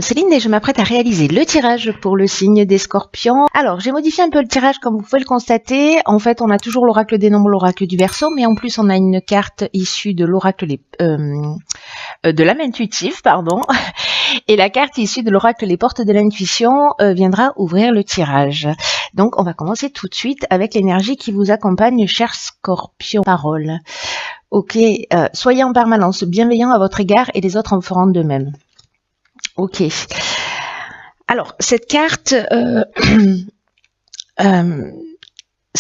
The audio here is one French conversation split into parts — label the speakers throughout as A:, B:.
A: Céline et je m'apprête à réaliser le tirage pour le signe des Scorpions. Alors, j'ai modifié un peu le tirage comme vous pouvez le constater. En fait, on a toujours l'oracle des nombres, l'oracle du Verseau, mais en plus, on a une carte issue de l'oracle de l'âme intuitive, pardon. Et la carte issue de l'oracle les portes de l'intuition viendra ouvrir le tirage. Donc, on va commencer tout de suite avec l'énergie qui vous accompagne, chers Scorpions. Parole. Ok, soyez en permanence bienveillants à votre égard et les autres en feront de même. Ok. Alors, cette carte, ce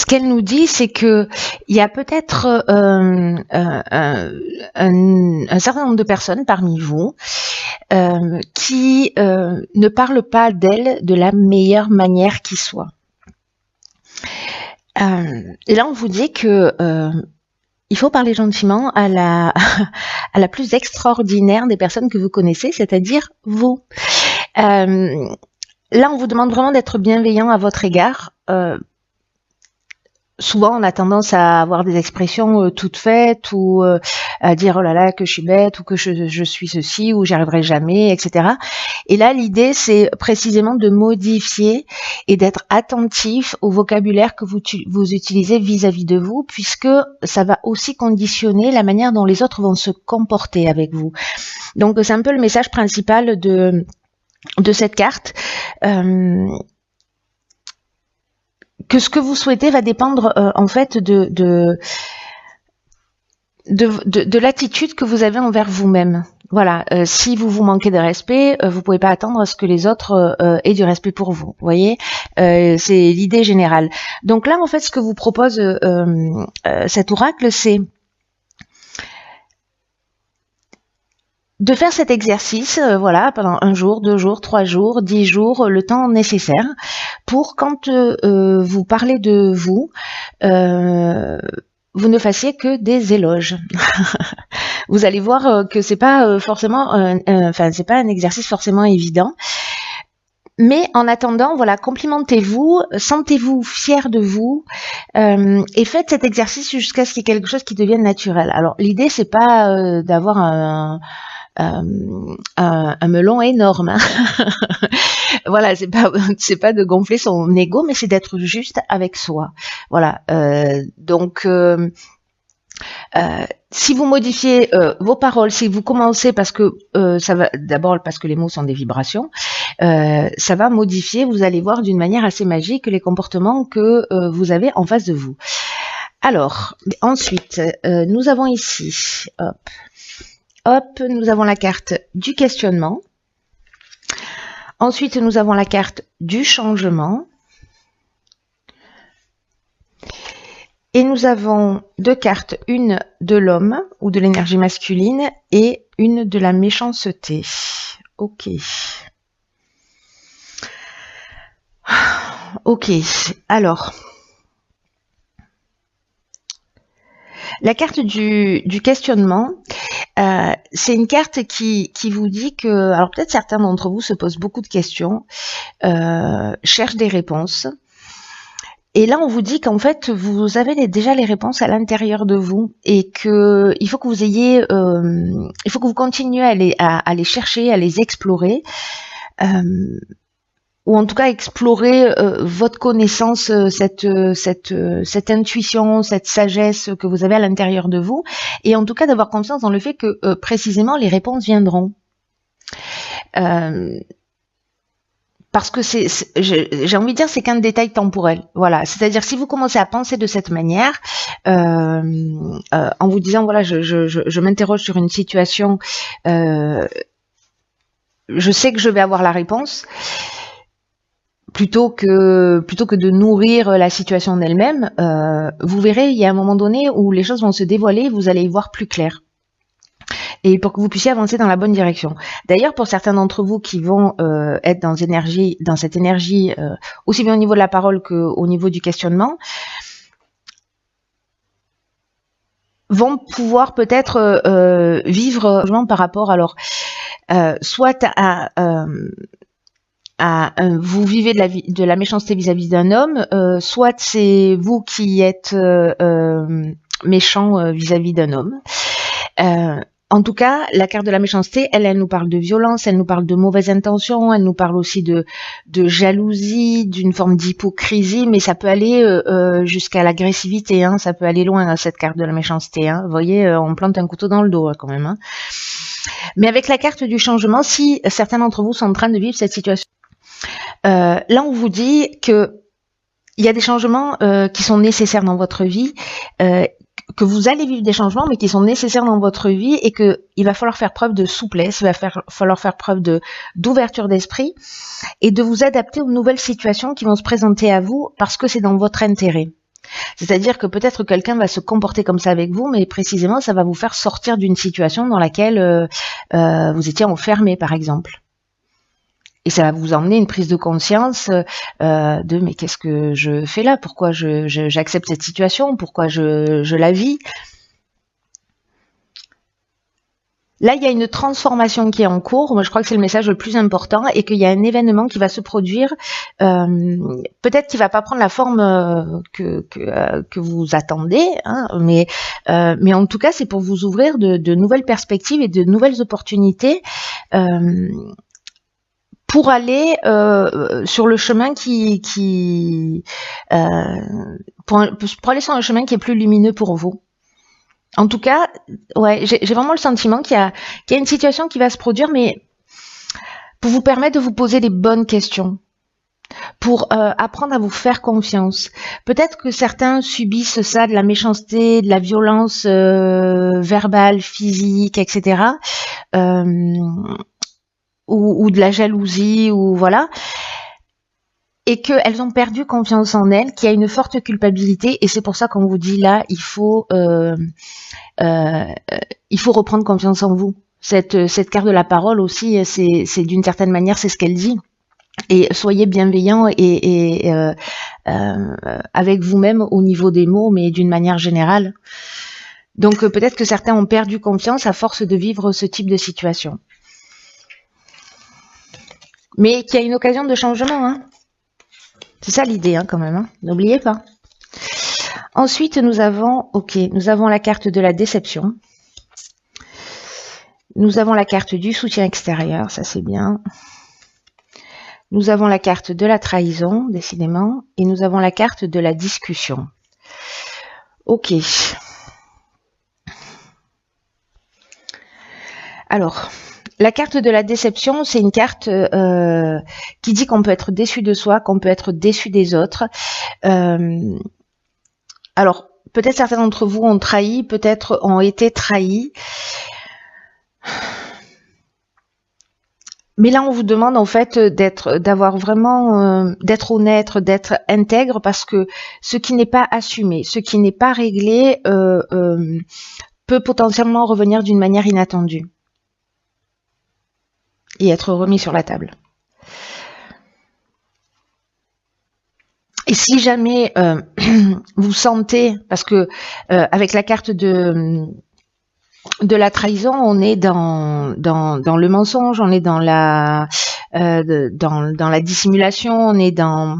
A: qu'elle nous dit, c'est que il y a peut-être un certain nombre de personnes parmi vous qui ne parlent pas d'elles de la meilleure manière qui soit. Et là, on vous dit que il faut parler gentiment à la plus extraordinaire des personnes que vous connaissez, c'est-à-dire vous. Là, on vous demande vraiment d'être bienveillant à votre égard. Souvent, on a tendance à avoir des expressions toutes faites ou à dire « oh là là, que je suis bête » ou que je suis ceci ou « j'y arriverai jamais », etc. Et là, l'idée, c'est précisément de modifier et d'être attentif au vocabulaire que vous utilisez vis-à-vis de vous, puisque ça va aussi conditionner la manière dont les autres vont se comporter avec vous. Donc, c'est un peu le message principal de cette carte. Que ce que vous souhaitez va dépendre en fait de l'attitude que vous avez envers vous-même. Voilà, si vous manquez de respect, vous pouvez pas attendre à ce que les autres aient du respect pour vous. Vous voyez, c'est l'idée générale. Donc là, en fait, ce que vous propose cet oracle, c'est de faire cet exercice, voilà, pendant 1 jour, 2 jours, 3 jours, 10 jours, le temps nécessaire pour quand vous parlez de vous, vous ne fassiez que des éloges. Vous allez voir que c'est pas forcément, c'est pas un exercice forcément évident. Mais en attendant, voilà, complimentez-vous, sentez-vous fier de vous et faites cet exercice jusqu'à ce qu'il y ait quelque chose qui devienne naturel. Alors l'idée c'est pas d'avoir un melon énorme. Hein. Voilà, c'est pas de gonfler son ego, mais c'est d'être juste avec soi. Voilà. Donc, si vous modifiez vos paroles, si vous commencez parce que ça va d'abord parce que les mots sont des vibrations, ça va modifier. Vous allez voir d'une manière assez magique les comportements que vous avez en face de vous. Alors, ensuite, nous avons ici, hop, nous avons la carte du questionnement. Ensuite, nous avons la carte du changement. Et nous avons 2 cartes, une de l'homme ou de l'énergie masculine et une de la méchanceté. Ok. Ok, alors. La carte du questionnement, c'est une carte qui vous dit que, alors peut-être certains d'entre vous se posent beaucoup de questions, cherchent des réponses. Et là, on vous dit qu'en fait, vous avez déjà les réponses à l'intérieur de vous et que il faut que vous ayez, il faut que vous continuiez à les chercher, à les explorer. Ou en tout cas explorer votre connaissance, cette intuition, cette sagesse que vous avez à l'intérieur de vous, et en tout cas d'avoir confiance dans le fait que précisément les réponses viendront. Parce que j'ai envie de dire, c'est qu'un détail temporel. Voilà, c'est-à-dire si vous commencez à penser de cette manière, en vous disant voilà, je m'interroge sur une situation, je sais que je vais avoir la réponse. Plutôt que de nourrir la situation en elle-même, vous verrez, il y a un moment donné où les choses vont se dévoiler, vous allez y voir plus clair. Et pour que vous puissiez avancer dans la bonne direction. D'ailleurs, pour certains d'entre vous qui vont être dans cette énergie, aussi bien au niveau de la parole qu'au niveau du questionnement, vont pouvoir peut-être vivre par rapport, alors, soit vous vivez de la méchanceté vis-à-vis d'un homme, soit c'est vous qui êtes méchant vis-à-vis d'un homme. En tout cas, la carte de la méchanceté, elle nous parle de violence, elle nous parle de mauvaises intentions, elle nous parle aussi de jalousie, d'une forme d'hypocrisie, mais ça peut aller jusqu'à l'agressivité, hein, ça peut aller loin, hein, cette carte de la méchanceté. Hein. Vous voyez, on plante un couteau dans le dos quand même. Hein. Mais avec la carte du changement, si certains d'entre vous sont en train de vivre cette situation, là on vous dit que il y a des changements qui sont nécessaires dans votre vie, que vous allez vivre des changements, mais qui sont nécessaires dans votre vie et que il va falloir faire preuve de souplesse, il va falloir faire preuve d'ouverture d'esprit et de vous adapter aux nouvelles situations qui vont se présenter à vous parce que c'est dans votre intérêt. C'est-à-dire que peut-être quelqu'un va se comporter comme ça avec vous, mais précisément ça va vous faire sortir d'une situation dans laquelle vous étiez enfermé, par exemple. Et ça va vous emmener une prise de conscience de mais qu'est-ce que je fais là? Pourquoi j'accepte cette situation? Pourquoi je la vis? Là, il y a une transformation qui est en cours. Moi, je crois que c'est le message le plus important et qu'il y a un événement qui va se produire. Peut-être qu'il va pas prendre la forme que vous attendez, hein, mais en tout cas, c'est pour vous ouvrir de nouvelles perspectives et de nouvelles opportunités. Pour aller sur le chemin pour aller sur un chemin qui est plus lumineux pour vous. En tout cas, ouais, j'ai vraiment le sentiment qu'il y a une situation qui va se produire, mais pour vous permettre de vous poser les bonnes questions, pour apprendre à vous faire confiance. Peut-être que certains subissent ça, de la méchanceté, de la violence verbale, physique, etc. Ou de la jalousie, ou voilà, et qu'elles ont perdu confiance en elles, qu'il y a une forte culpabilité, et c'est pour ça qu'on vous dit là, il faut reprendre confiance en vous. Cette carte de la parole aussi, c'est d'une certaine manière, c'est ce qu'elle dit. Et soyez bienveillants et avec vous-même au niveau des mots, mais d'une manière générale. Donc peut-être que certains ont perdu confiance à force de vivre ce type de situation. Mais qu'il y a une occasion de changement, hein. C'est ça l'idée, hein, quand même, hein. N'oubliez pas. Ensuite, nous avons la carte de la déception. Nous avons la carte du soutien extérieur, ça c'est bien. Nous avons la carte de la trahison, décidément, et nous avons la carte de la discussion. Ok. Alors, la carte de la déception, c'est une carte qui dit qu'on peut être déçu de soi, qu'on peut être déçu des autres. Alors, peut-être certains d'entre vous ont trahi, peut-être ont été trahis. Mais là, on vous demande en fait d'avoir vraiment, d'être honnête, d'être intègre, parce que ce qui n'est pas assumé, ce qui n'est pas réglé, peut potentiellement revenir d'une manière inattendue et être remis sur la table. Et si jamais vous sentez, parce que avec la carte de la trahison, on est dans le mensonge, on est dans la dissimulation, on est dans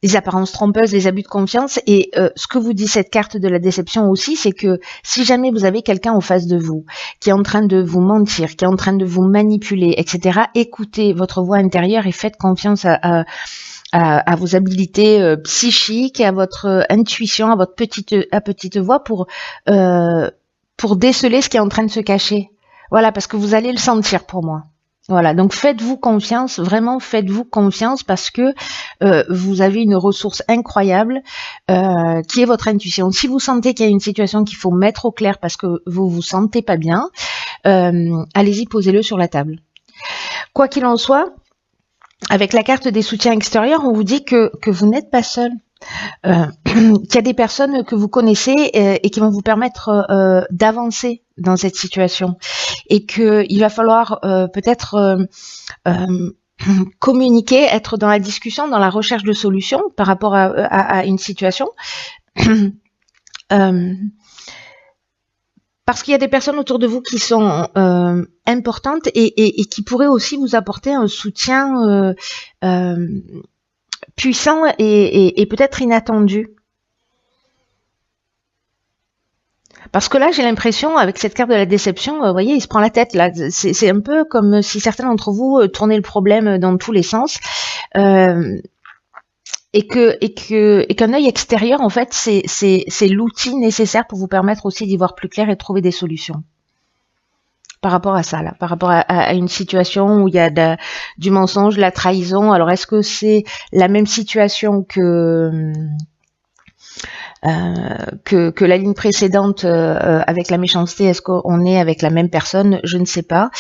A: les apparences trompeuses, les abus de confiance. Et ce que vous dit cette carte de la déception aussi, c'est que si jamais vous avez quelqu'un en face de vous qui est en train de vous mentir, qui est en train de vous manipuler, etc., écoutez votre voix intérieure et faites confiance à vos habiletés psychiques, à votre intuition, à votre petite voix pour déceler ce qui est en train de se cacher. Voilà, parce que vous allez le sentir pour moi. Voilà, donc faites-vous confiance, vraiment faites-vous confiance, parce que vous avez une ressource incroyable qui est votre intuition. Si vous sentez qu'il y a une situation qu'il faut mettre au clair parce que vous vous sentez pas bien, allez-y, posez-le sur la table. Quoi qu'il en soit, avec la carte des soutiens extérieurs, on vous dit que vous n'êtes pas seul. Qu'il y a des personnes que vous connaissez et qui vont vous permettre d'avancer dans cette situation, et qu'il va falloir peut-être communiquer, être dans la discussion, dans la recherche de solutions par rapport à une situation. Parce qu'il y a des personnes autour de vous qui sont importantes et qui pourraient aussi vous apporter un soutien puissant et peut-être inattendu. Parce que là, j'ai l'impression, avec cette carte de la déception, vous voyez, il se prend la tête là. C'est un peu comme si certains d'entre vous tournaient le problème dans tous les sens. Et qu'un œil extérieur, en fait, c'est l'outil nécessaire pour vous permettre aussi d'y voir plus clair et de trouver des solutions. Par rapport à ça, là, par rapport à une situation où il y a du mensonge, la trahison. Alors, est-ce que c'est la même situation que la ligne précédente avec la méchanceté? Est-ce qu'on est avec la même personne? Je ne sais pas.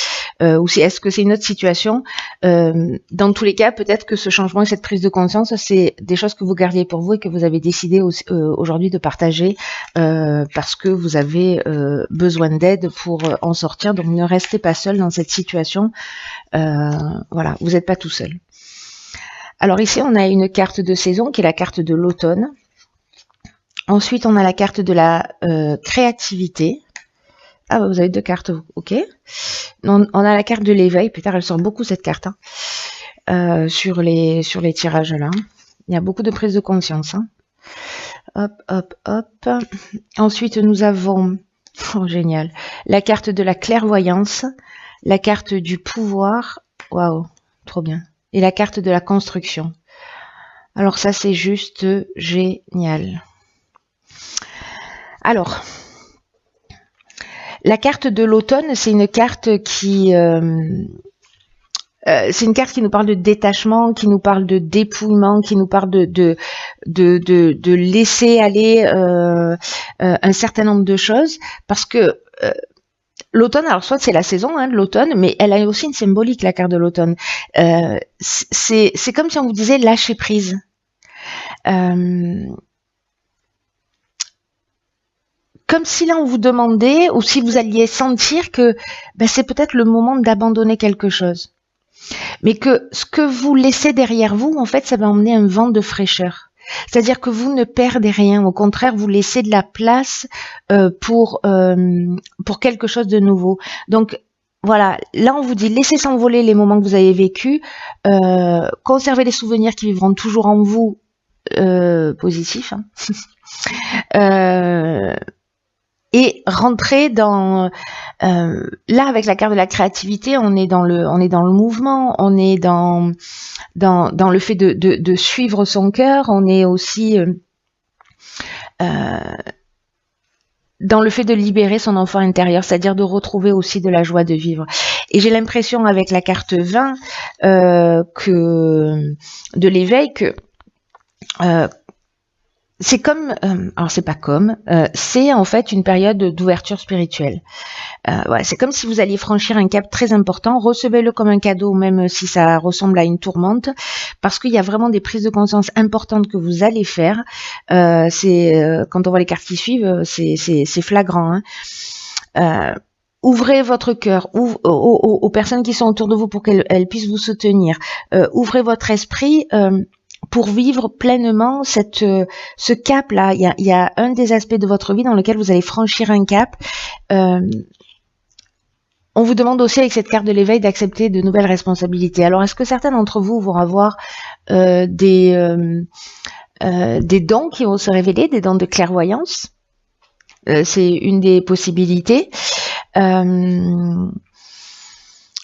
A: Ou est-ce que c'est une autre situation? Dans tous les cas, peut-être que ce changement et cette prise de conscience, c'est des choses que vous gardiez pour vous et que vous avez décidé aujourd'hui de partager parce que vous avez besoin d'aide pour en sortir. Donc ne restez pas seul dans cette situation. Voilà, vous n'êtes pas tout seul. Alors ici, on a une carte de saison qui est la carte de l'automne. Ensuite, on a la carte de la créativité. Ah, vous avez deux cartes, ok. On a la carte de l'éveil. Putain, elle sort beaucoup cette carte sur les tirages là. Il y a beaucoup de prise de conscience. Hop, hop, hop. Ensuite, nous avons, oh génial, la carte de la clairvoyance, la carte du pouvoir. Waouh, trop bien. Et la carte de la construction. Alors ça, c'est juste génial. Alors, la carte de l'automne, c'est une carte qui nous parle de détachement, qui nous parle de dépouillement, qui nous parle de laisser aller un certain nombre de choses, parce que l'automne, alors soit c'est la saison de l'automne, mais elle a aussi une symbolique, la carte de l'automne. C'est comme si on vous disait lâcher prise. Comme si là on vous demandait, ou si vous alliez sentir que c'est peut-être le moment d'abandonner quelque chose. Mais que ce que vous laissez derrière vous, en fait, ça va emmener un vent de fraîcheur. C'est-à-dire que vous ne perdez rien, au contraire, vous laissez de la place pour quelque chose de nouveau. Donc voilà, là on vous dit laissez s'envoler les moments que vous avez vécus, conservez les souvenirs qui vivront toujours en vous, positifs. Et rentrer dans là avec la carte de la créativité, on est dans le mouvement, on est dans le fait de suivre son cœur, on est aussi dans le fait de libérer son enfant intérieur, c'est-à-dire de retrouver aussi de la joie de vivre. Et j'ai l'impression avec la carte 20 que de l'éveil que c'est comme, alors c'est pas comme, c'est en fait une période d'ouverture spirituelle. Ouais, c'est comme si vous alliez franchir un cap très important. Recevez-le comme un cadeau, même si ça ressemble à une tourmente, parce qu'il y a vraiment des prises de conscience importantes que vous allez faire. Quand on voit les cartes qui suivent, c'est flagrant. Ouvrez votre cœur aux personnes qui sont autour de vous pour qu'elles puissent vous soutenir. Ouvrez votre esprit. Pour vivre pleinement ce cap-là. Il y a un des aspects de votre vie dans lequel vous allez franchir un cap. On vous demande aussi avec cette carte de l'éveil d'accepter de nouvelles responsabilités. Alors, est-ce que certains d'entre vous vont avoir des dons qui vont se révéler, des dons de clairvoyance? C'est une des possibilités.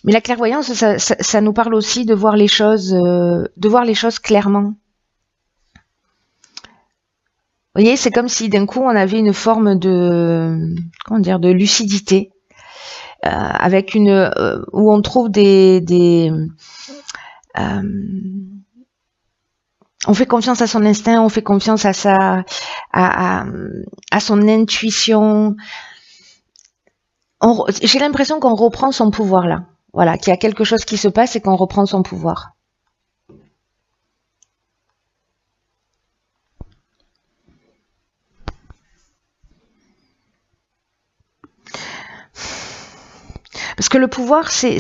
A: Mais la clairvoyance, ça nous parle aussi de voir les choses clairement. Vous voyez, c'est comme si d'un coup on avait une forme de lucidité, avec où on trouve on fait confiance à son instinct, on fait confiance à son intuition. J'ai l'impression qu'on reprend son pouvoir là. Voilà, qu'il y a quelque chose qui se passe et qu'on reprend son pouvoir. Parce que le pouvoir, c'est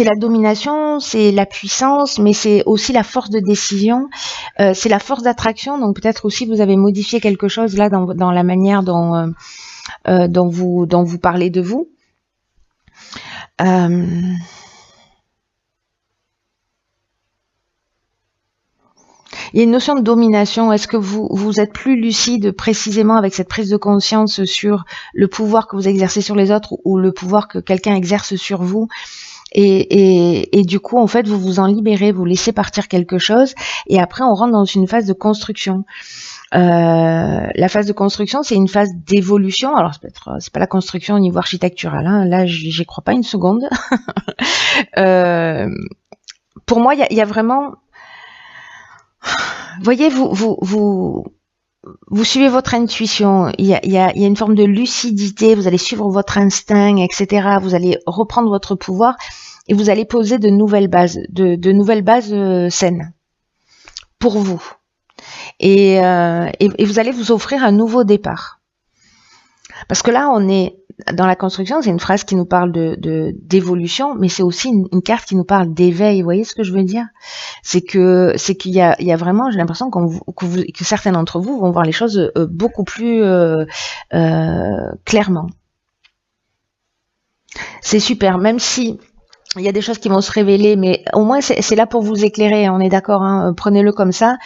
A: la domination, c'est la puissance, mais c'est aussi la force de décision, c'est la force d'attraction. Donc peut-être aussi vous avez modifié quelque chose là dans la manière dont vous parlez de vous. Il y a une notion de domination. Est-ce que vous êtes plus lucide précisément avec cette prise de conscience sur le pouvoir que vous exercez sur les autres ou le pouvoir que quelqu'un exerce sur vous? Et du coup, en fait, vous vous en libérez, vous laissez partir quelque chose, et après, on rentre dans une phase de construction. La phase de construction, c'est une phase d'évolution. Alors, c'est pas la construction au niveau architectural, hein. Là, j'y crois pas une seconde. Pour moi, il y a vraiment, voyez, vous suivez votre intuition, il y a une forme de lucidité, vous allez suivre votre instinct, etc. Vous allez reprendre votre pouvoir et vous allez poser de nouvelles bases, de nouvelles bases saines pour vous. Et vous allez vous offrir un nouveau départ. Parce que là, on est dans la construction, c'est une phrase qui nous parle d'évolution, mais c'est aussi une carte qui nous parle d'éveil. Vous voyez ce que je veux dire? C'est qu'il y a vraiment, j'ai l'impression que certains d'entre vous vont voir les choses beaucoup plus clairement. C'est super, même si il y a des choses qui vont se révéler, mais au moins c'est là pour vous éclairer. On est d'accord, hein, prenez-le comme ça.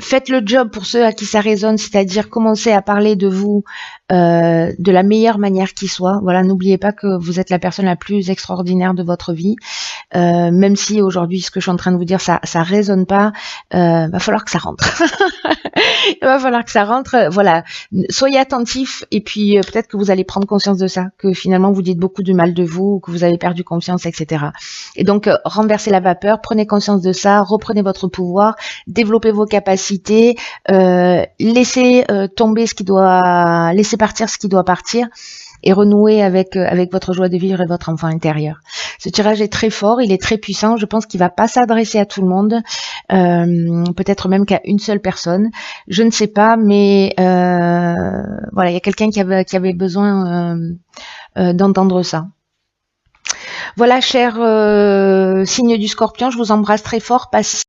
A: Faites le job pour ceux à qui ça résonne, c'est-à-dire commencez à parler de vous de la meilleure manière qui soit. Voilà, n'oubliez pas que vous êtes la personne la plus extraordinaire de votre vie. Même si aujourd'hui ce que je suis en train de vous dire ça résonne pas, va falloir que ça rentre. Il va falloir que ça rentre. Voilà, soyez attentifs et puis peut-être que vous allez prendre conscience de ça, que finalement vous dites beaucoup du mal de vous, que vous avez perdu confiance, etc. Et donc renversez la vapeur, prenez conscience de ça, reprenez votre pouvoir, développez vos capacités, laissez tomber ce qui doit, laissez partir ce qui doit partir. Et renouer avec votre joie de vivre et votre enfant intérieur. Ce tirage est très fort, il est très puissant. Je pense qu'il va pas s'adresser à tout le monde, peut-être même qu'à une seule personne. Je ne sais pas, mais voilà, il y a quelqu'un qui avait besoin d'entendre ça. Voilà, chers signes du Scorpion, je vous embrasse très fort. Passez